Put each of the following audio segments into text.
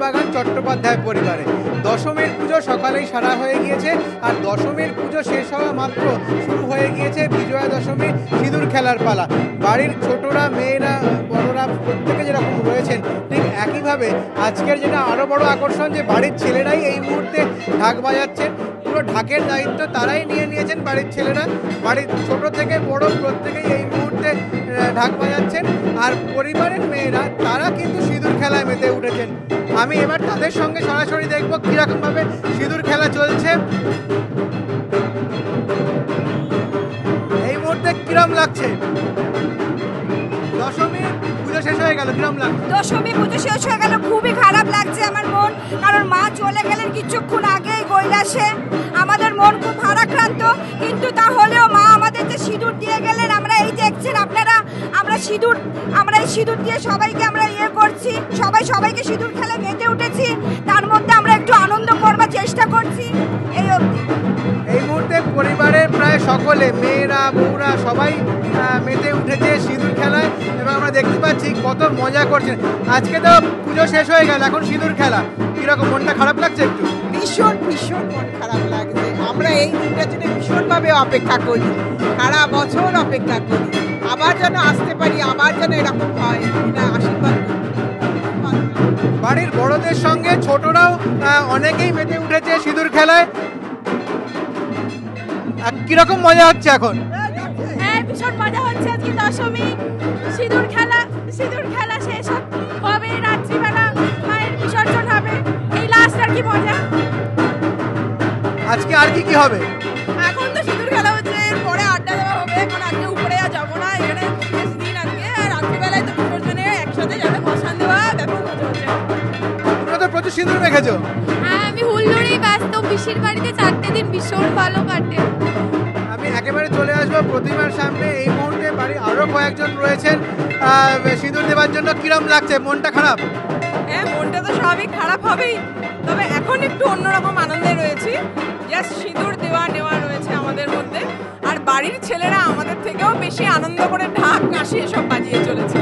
মোহনবাগান চট্টোপাধ্যায় পরিবারে। দশমীর পুজো সকালেই সারা হয়ে গিয়েছে, আর দশমীর পুজো শেষ হওয়া মাত্র শুরু হয়ে গিয়েছে বিজয়া দশমী সিঁদুর খেলার পালা। বাড়ির ছোটরা, মেয়েরা, বড়রা প্রত্যেকে যেরকম রয়েছেন, ঠিক একইভাবে আজকের যেটা আরও বড় আকর্ষণ, যে বাড়ির ছেলেরাই এই মুহূর্তে ঢাক বাজাচ্ছেন। পুরো ঢাকের দায়িত্ব তারাই নিয়ে নিয়েছেন, বাড়ির ছেলেরা। বাড়ির ছোট থেকে বড় প্রত্যেকেই এই মুহূর্তে ঢাক বাজাচ্ছেন, আর পরিবারের মেয়েরা তারা কিন্তু সিঁদুর খেলায় মেতে উঠেছেন। আমি এবার তাদের সঙ্গে সরাসরি দেখব কিরকম ভাবে সিঁদুর খেলা চলছে। এই মুহূর্তে কিরম লাগছে? দশমী পুজো শেষ হয়ে গেল, কিরম লাগছে? দশমী পুজো শেষ হয়ে গেল, খুবই খারাপ লাগছে আমার মন, কারণ মা চলে গেলেন কিছুক্ষণ আগেই কৈলাসে। আমাদের মন খুব ভারাক্রান্ত, কিন্তু তাহলেও মা আমাদের যে সিঁদুর দিয়ে গেলেন, আমরা এই দেখছেন আপনারা, আমরা এই সিঁদুর দিয়ে সবাইকে আমরা করছি, সবাইকে সিঁদুর খেলায় মেতে উঠেছি। তার মধ্যে আমরা একটু আনন্দ করবার চেষ্টা করছি। এই মুহূর্তে পরিবারের প্রায় সকলে, মেয়েরা, বউরা সবাই মেতে উঠেছে সিঁদুর খেলায়, এবং আমরা দেখতে পাচ্ছি কত মজা করছেন। আজকে তো পুজো শেষ হয়ে গেল, এখন সিঁদুর খেলা, কিরকম মনটা খারাপ লাগছে? একটু ভীষণ মন খারাপ লাগছে। আমরা এই দিনটার জন্য ভীষণভাবে অপেক্ষা করি, সারা বছর অপেক্ষা করি, আবার যেন আসতে পারি, আবার যেন এরকম হয়, এটা আশীর্বাদ করি। বাড়ির বড়দের সঙ্গে ছোটরাও অনেকেই মেতে উঠেছে সিঁদুর খেলায়। কিরকম মজা হচ্ছে এখন? হ্যাঁ, ভীষণ মজা হচ্ছে। আজকে দশমী, সিঁদুর খেলা শেষ হবে, রাত্রিবেলা মায়ের বিসর্জন হবে, এই লাস্ট আর কি মজা। আজকে আর কি হবে? এখন তো সিঁদুর খেলা হচ্ছে, এরপরে আড্ডা দেওয়া হবে। এখন আজকে উপরে আর যাবো না, এখানে শেষ দিন আজকে, আর রাত্রিবেলায় তো বিসর্জনে একসাথে যাবে বসান দেওয়া, ব্যাপক মজা হচ্ছে। তোমরা তো প্রচুর সিঁদুর মেখেছো। হ্যাঁ, আমি হুল্লোড়েই ব্যস্ত, পিসির বাড়িতে 4টে দিন ভীষণ ভালো কাটে। আমি একেবারে চলে আসবো প্রতিমার সামনে। এই মুহূর্তে বাড়ির আরো কয়েকজন রয়েছেন সিঁদুর দেওয়ার জন্য। কিরম লাগছে? মনটা খারাপ? হ্যাঁ, মনটা তো স্বাভাবিক খারাপ হবেই, তবে এখন একটু অন্যরকম আনন্দে রয়েছি। জাস্ট সিঁদুর নেওয়া রয়েছে আমাদের মধ্যে, আর বাড়ির ছেলেরা আমাদের থেকেও বেশি আনন্দ করে ঢাক, কাশি এসব বাজিয়ে চলেছে।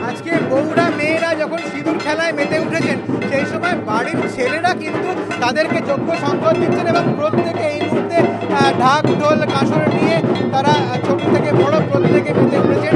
আজকে বউরা, মেয়েরা যখন সিঁদুর খেলায় মেতে উঠেছেন, সেই সময় বাড়ির ছেলেরা কিন্তু তাদেরকে যোগ্য সম্পদ দিচ্ছেন, এবং প্রত্যেকে এই মুহূর্তে ঢাক, ঢোল, কাঁসর নিয়ে তারা ছোট থেকে বড় প্রত্যেকে মেতে উঠেছেন।